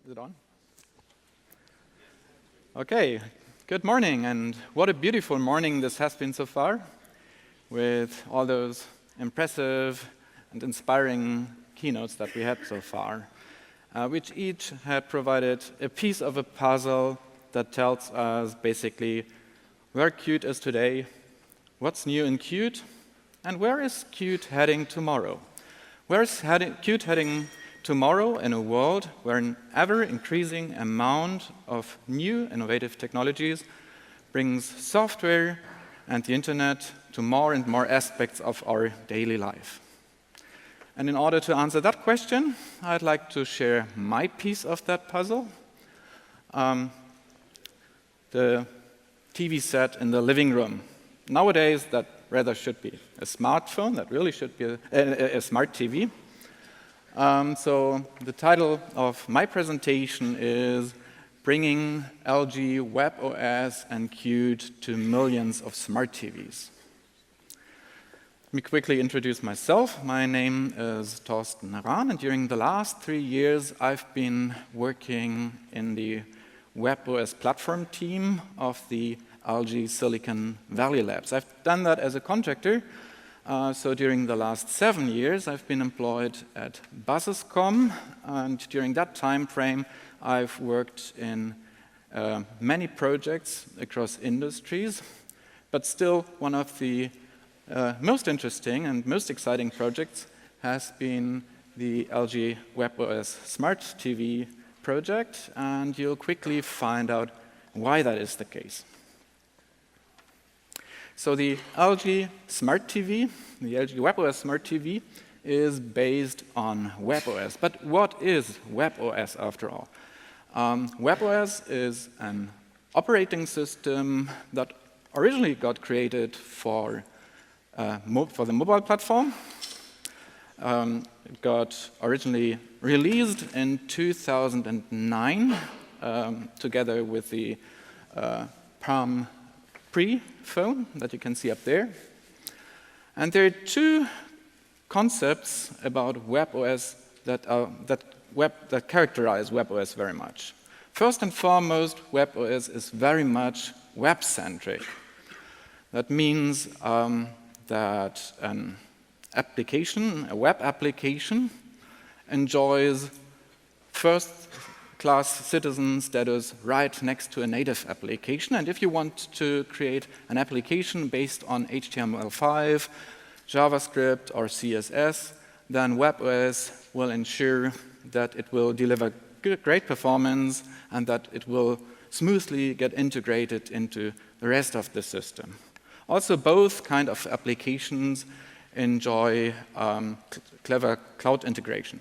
Is it on? Okay, good morning, and what a beautiful morning this has been so far, with all those impressive and inspiring keynotes that we had so far, which each had provided a piece of a puzzle that tells us basically where Qt is today, what's new in Qt, and where is Qt heading tomorrow. Where is Qt heading tomorrow in a world where an ever-increasing amount of new innovative technologies brings software and the internet to more and more aspects of our daily life. And in order to answer that question, I'd like to share my piece of that puzzle. The TV set in the living room. Nowadays, that rather should be a smartphone, that really should be a smart TV. So the title of my presentation is Bringing LG webOS and Qt to Millions of Smart TVs. Let me quickly introduce myself. My name is Torsten Rahn, and during the last 3 years, I've been working in the webOS platform team of the LG Silicon Valley Labs. I've done that as a contractor. So during the last 7 years, I've been employed at Buzzescom, and during that time frame, I've worked in many projects across industries. But still, one of the most interesting and most exciting projects has been the LG webOS Smart TV project, and you'll quickly find out why that is the case. So the LG Smart TV, the LG webOS Smart TV, is based on webOS. But what is webOS after all? webOS is an operating system that originally got created for the mobile platform. It got originally released in 2009 together with the Palm Pre phone that you can see up there. And there are two concepts about webOS that characterize webOS very much. First and foremost, webOS is very much web-centric. That means that an application, a web application, enjoys first-class citizen status right next to a native application. And if you want to create an application based on HTML5, JavaScript, or CSS, then webOS will ensure that it will deliver great performance and that it will smoothly get integrated into the rest of the system. Also, both kind of applications enjoy clever cloud integration.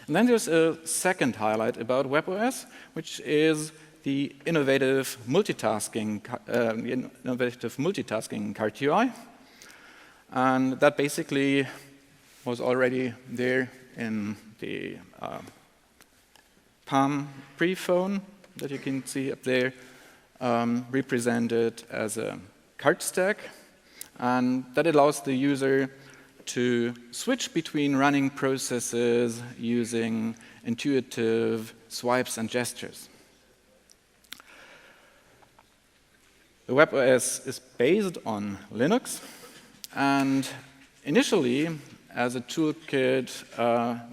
And then there's a second highlight about webOS, which is the innovative multitasking card UI. And that basically was already there in the Palm Pre phone that you can see up there, represented as a card stack. And that allows the user to switch between running processes using intuitive swipes and gestures. The webOS is based on Linux, and initially, as a toolkit,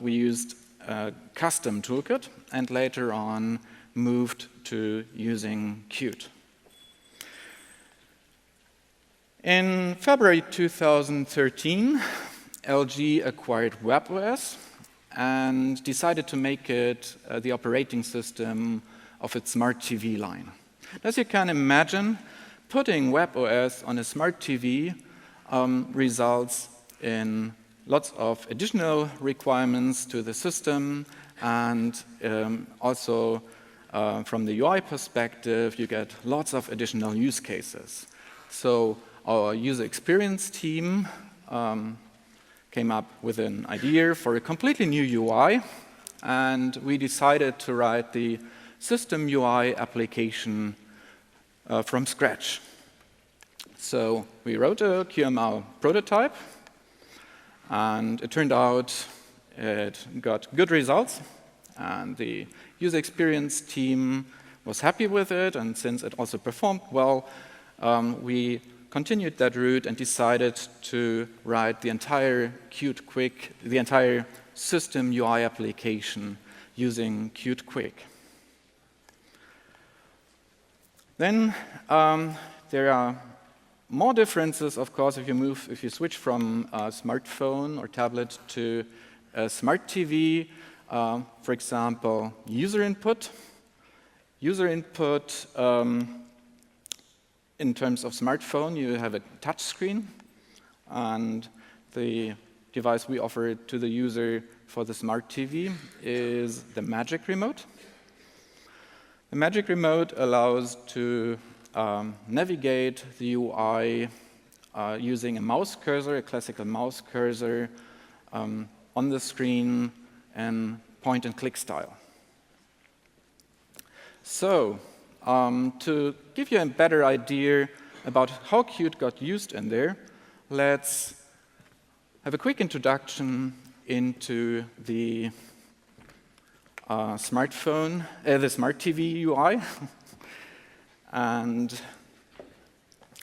we used a custom toolkit, and later on moved to using Qt. In February 2013, LG acquired webOS and decided to make it the operating system of its smart TV line. As you can imagine, putting webOS on a smart TV results in lots of additional requirements to the system, and also from the UI perspective, you get lots of additional use cases. So our user experience team came up with an idea for a completely new UI, and we decided to write the system UI application from scratch. So we wrote a QML prototype, and it turned out it got good results. And the user experience team was happy with it, and since it also performed well, we continued that route and decided to write the entire QtQuick, the entire system UI application using QtQuick. Then there are more differences, of course, if you switch from a smartphone or tablet to a smart TV. For example, user input. User input, in terms of smartphone, you have a touch screen, and the device we offer to the user for the smart TV is the Magic Remote. The Magic Remote allows to navigate the UI using a mouse cursor, a classical mouse cursor, on the screen in point-and-click style. So, to give you a better idea about how Qt got used in there, let's have a quick introduction into the smartphone, the smart TV UI. And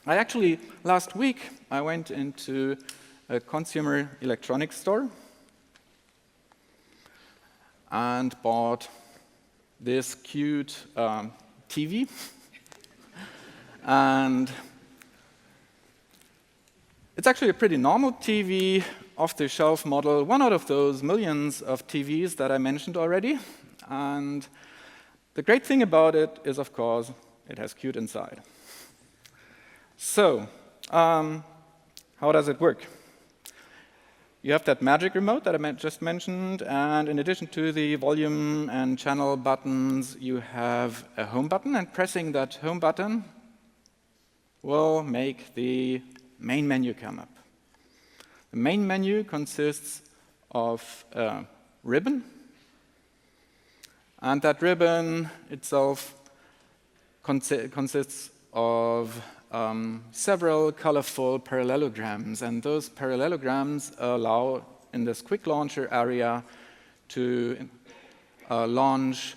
I actually, last week, I went into a consumer electronics store and bought this cute TV. And it's actually a pretty normal TV, off-the-shelf model, one out of those millions of TVs that I mentioned already. And the great thing about it is, of course, it has Qt inside. So, how does it work? You have that Magic Remote that I just mentioned, and in addition to the volume and channel buttons, you have a home button, and pressing that home button will make the main menu come up. The main menu consists of a ribbon, and that ribbon itself consists of several colorful parallelograms, and those parallelograms allow, in this quick launcher area, to launch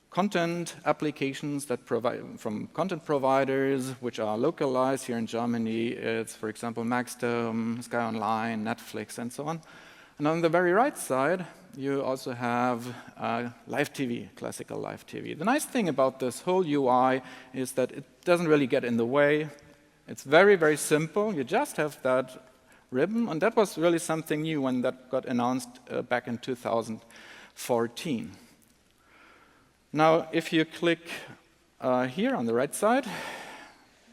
content applications that from content providers which are localized. Here in Germany, it's, for example, Maxdome, Sky Online, Netflix, and so on. And on the very right side, you also have live TV, classical live TV. The nice thing about this whole UI is that it doesn't really get in the way. It's very, very simple. You just have that ribbon, and that was really something new when that got announced back in 2014. Now, if you click here on the right side,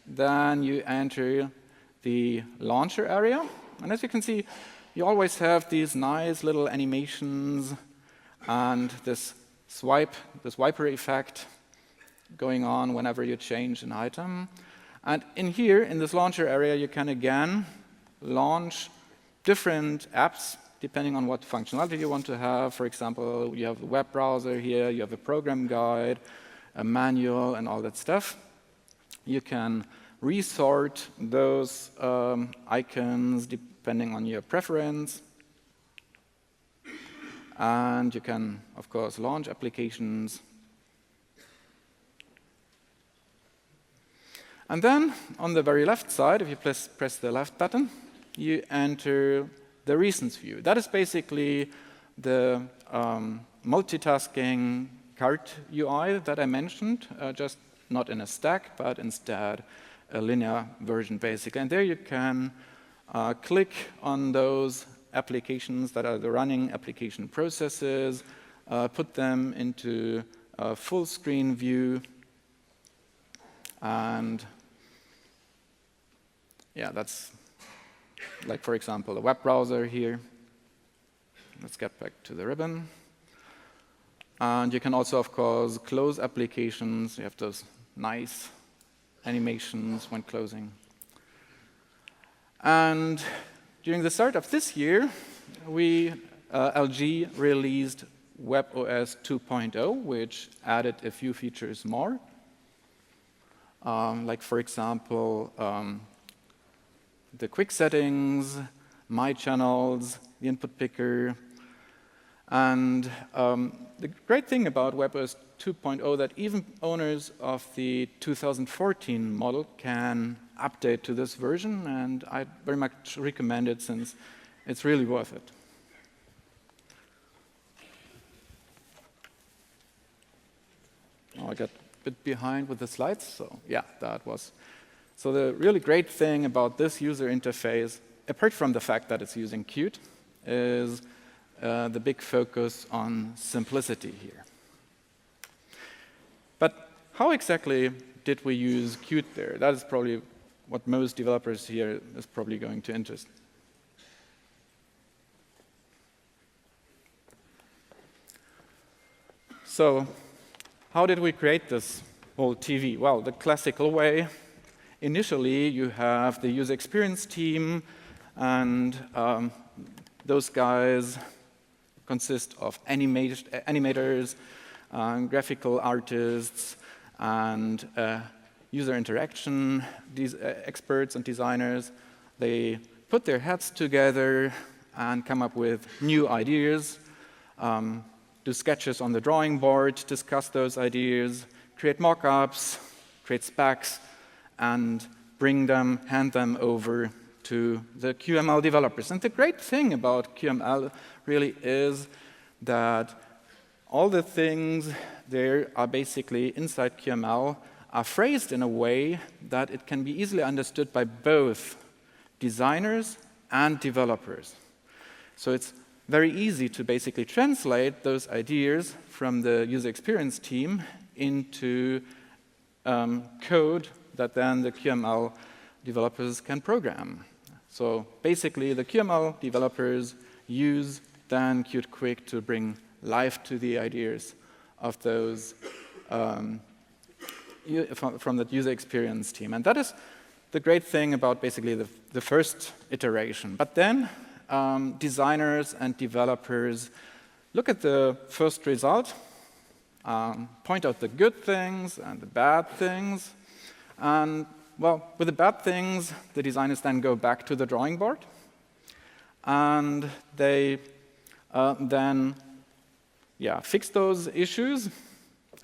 then you enter the launcher area. And as you can see, you always have these nice little animations and this wiper effect going on whenever you change an item. And in here, in this launcher area, you can again launch different apps depending on what functionality you want to have. For example, you have a web browser here, you have a program guide, a manual, and all that stuff. You can resort those icons depending on your preference. And you can, of course, launch applications. And then, on the very left side, if you press the left button, you enter the recents view. That is basically the multitasking card UI that I mentioned, just not in a stack, but instead a linear version, basically. And there you can click on those applications that are the running application processes, put them into a full screen view, and yeah, that's like, for example, a web browser here. Let's get back to the ribbon. And you can also, of course, close applications. You have those nice animations when closing. And during the start of this year, LG released webOS 2.0, which added a few features more. Like, for example, the quick settings, my channels, the input picker. And the great thing about webOS 2.0 that even owners of the 2014 model can update to this version, and I very much recommend it since it's really worth it. Oh, I got a bit behind with the slides, so yeah, that was. So the really great thing about this user interface, apart from the fact that it's using Qt, is the big focus on simplicity here. But how exactly did we use Qt there? That is probably what most developers here is probably going to interest. So how did we create this whole TV? Well, the classical way. Initially, you have the user experience team, and those guys consist of animators, graphical artists, and user interaction experts and designers. They put their heads together and come up with new ideas, do sketches on the drawing board, discuss those ideas, create mock-ups, create specs, and hand them over to the QML developers. And the great thing about QML really is that all the things there are basically inside QML are phrased in a way that it can be easily understood by both designers and developers. So it's very easy to basically translate those ideas from the user experience team into code that then the QML developers can program. So basically, the QML developers use then Qt Quick to bring life to the ideas of those from the user experience team. And that is the great thing about basically the first iteration. But then designers and developers look at the first result, point out the good things and the bad things, and well, with the bad things, the designers then go back to the drawing board, and they then fix those issues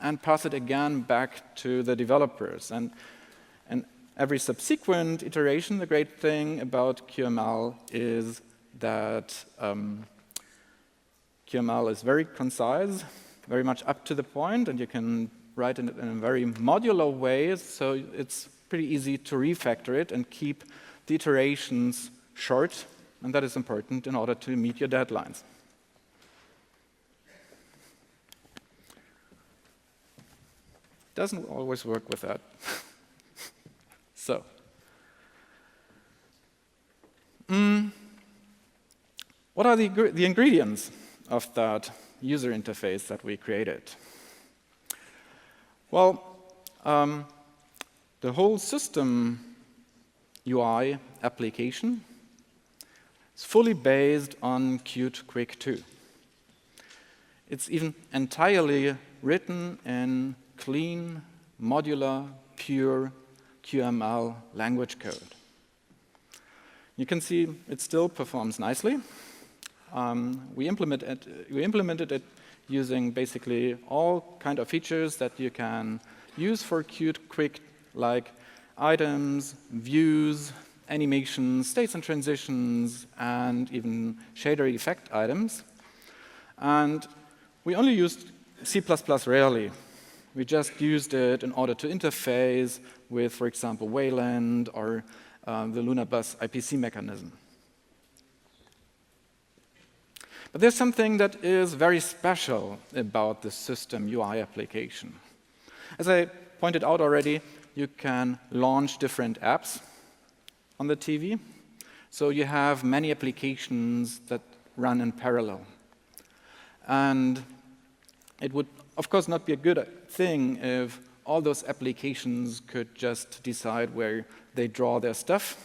and pass it again back to the developers. And every subsequent iteration, the great thing about QML is that QML is very concise, very much up to the point, and you can write it in a very modular way, so it's pretty easy to refactor it and keep the iterations short, and that is important in order to meet your deadlines. Doesn't always work with that. So, what are the ingredients of that user interface that we created? Well, the whole system UI application is fully based on Qt Quick 2. It's even entirely written in clean, modular, pure QML language code. You can see it still performs nicely. We implemented it using basically all kind of features that you can use for Qt Quick, like items, views, animations, states and transitions, and even shader effect items. And we only used C++ rarely. We just used it in order to interface with, for example, Wayland or the Lunabus IPC mechanism. But there's something that is very special about the system UI application. As I pointed out already, you can launch different apps on the TV. So you have many applications that run in parallel. And it would, of course, not be a good thing if all those applications could just decide where they draw their stuff.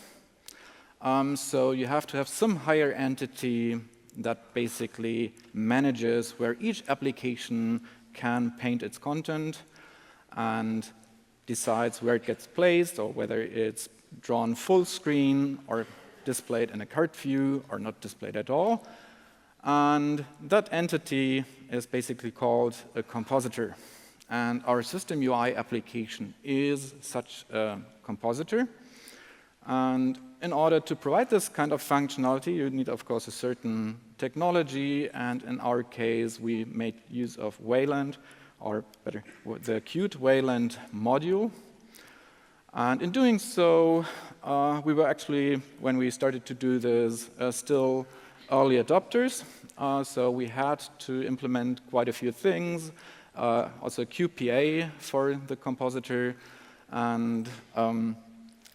So you have to have some higher entity that basically manages where each application can paint its content and decides where it gets placed, or whether it's drawn full screen or displayed in a card view or not displayed at all. And that entity is basically called a compositor. And our system UI application is such a compositor. And in order to provide this kind of functionality, you need, of course, a certain technology. And in our case, we made use of Wayland, or better, the Qt Wayland module. And in doing so, we were actually, when we started to do this, still early adopters. So we had to implement quite a few things, also QPA for the compositor. And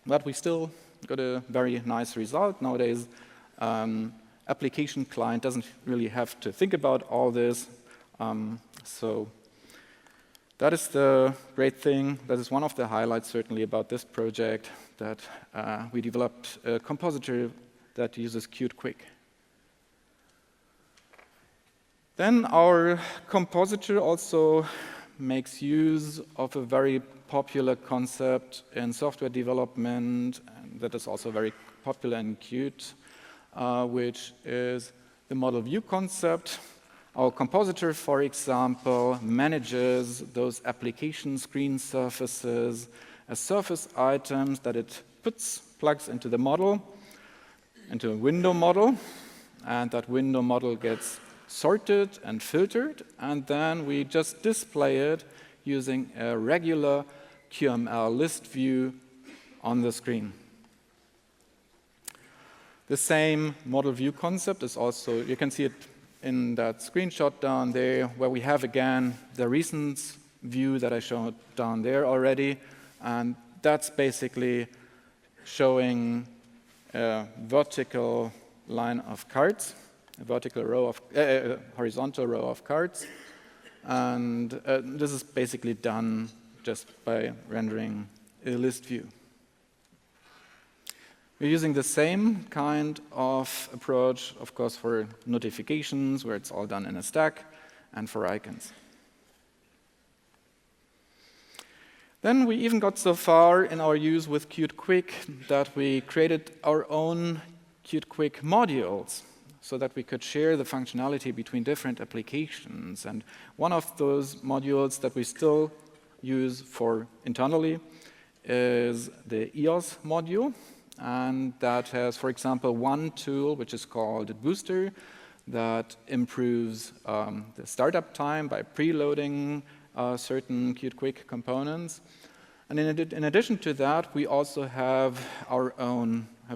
but we still got a very nice result. Nowadays, application client doesn't really have to think about all this. So that is the great thing. That is one of the highlights, certainly, about this project, that we developed a compositor that uses QtQuick. Then our compositor also makes use of a very popular concept in software development, and that is also very popular in Qt, which is the model view concept. Our compositor, for example, manages those application screen surfaces as surface items that it plugs into the model, into a window model, and that window model gets sorted and filtered, and then we just display it using a regular QML list view on the screen. The same model view concept is also, you can see it in that screenshot down there, where we have again the recent view that I showed down there already, and that's basically showing a vertical line of cards, a vertical row of, horizontal row of cards, and this is basically done just by rendering a list view. We're using the same kind of approach, of course, for notifications, where it's all done in a stack, and for icons. Then we even got so far in our use with QtQuick that we created our own QtQuick modules, so that we could share the functionality between different applications. And one of those modules that we still use for internally is the EOS module. And that has, for example, one tool, which is called Booster, that improves the startup time by preloading certain QtQuick components. And in addition to that, we also have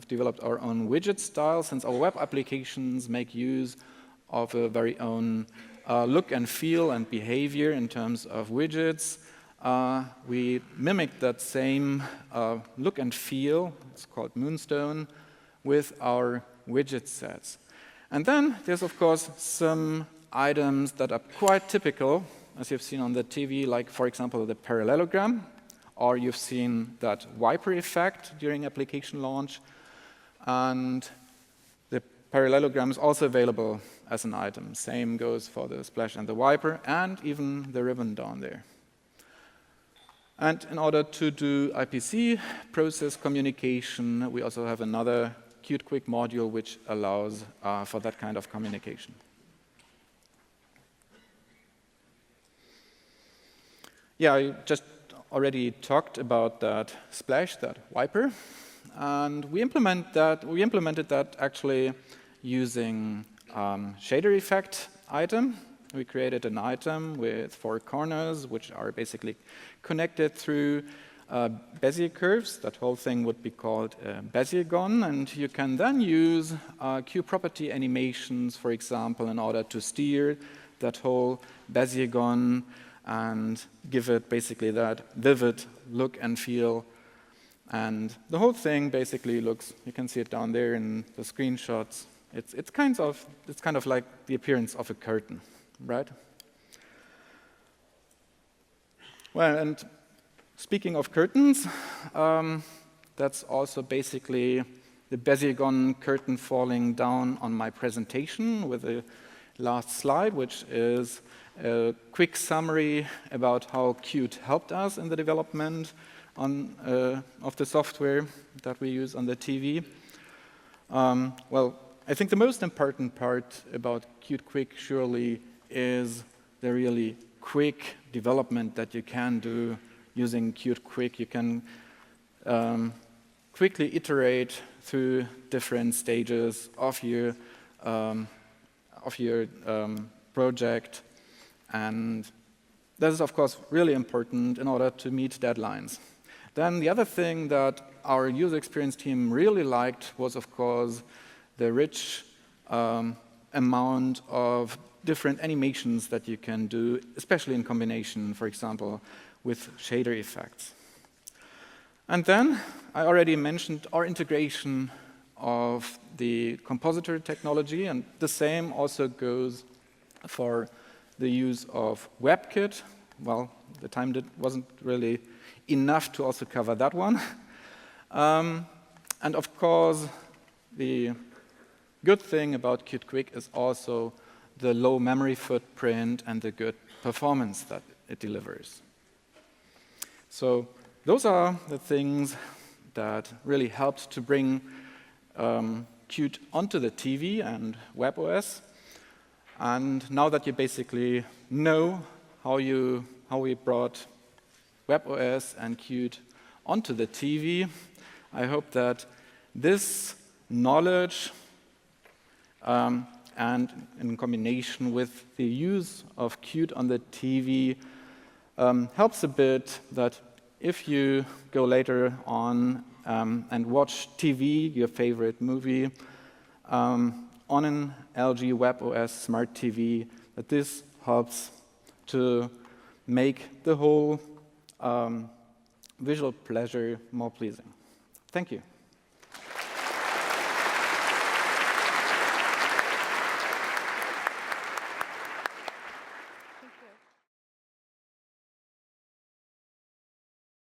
developed our own widget style, since our web applications make use of a very own look and feel and behavior in terms of widgets. We mimic that same look and feel, it's called Moonstone, with our widget sets. And then there's, of course, some items that are quite typical, as you've seen on the TV, like, for example, the parallelogram, or you've seen that wiper effect during application launch. And the parallelogram is also available as an item. Same goes for the splash and the wiper, and even the ribbon down there. And in order to do IPC process communication, we also have another QtQuick module which allows for that kind of communication. Yeah, I just already talked about that splash, that wiper. And we implemented that actually using shader effect item. We created an item with 4 corners, which are basically connected through Bezier curves. That whole thing would be called a Beziergon, and you can then use QProperty animations, for example, in order to steer that whole Beziergon and give it basically that vivid look and feel. And the whole thing basically looks, you can see it down there in the screenshots. It's kind of like the appearance of a curtain, right? Well, and speaking of curtains, that's also basically the Beziergon curtain falling down on my presentation with the last slide, which is a quick summary about how Qt helped us in the development of the software that we use on the TV. Well, I think the most important part about QtQuick surely is the really quick development that you can do using QtQuick. You can quickly iterate through different stages of your project, and that is, of course, really important in order to meet deadlines. Then the other thing that our user experience team really liked was, of course, the rich amount of different animations that you can do, especially in combination, for example, with shader effects. And then I already mentioned our integration of the compositor technology, and the same also goes for the use of WebKit. Well, the time wasn't really enough to also cover that one. And of course, the good thing about QtQuick is also the low memory footprint and the good performance that it delivers. So those are the things that really helped to bring Qt onto the TV and webOS. And now that you basically know how we brought webOS and Qt onto the TV, I hope that this knowledge and in combination with the use of Qt on the TV helps a bit, that if you go later on and watch TV, your favorite movie, on an LG webOS smart TV, that this helps to make the whole visual pleasure more pleasing. Thank you.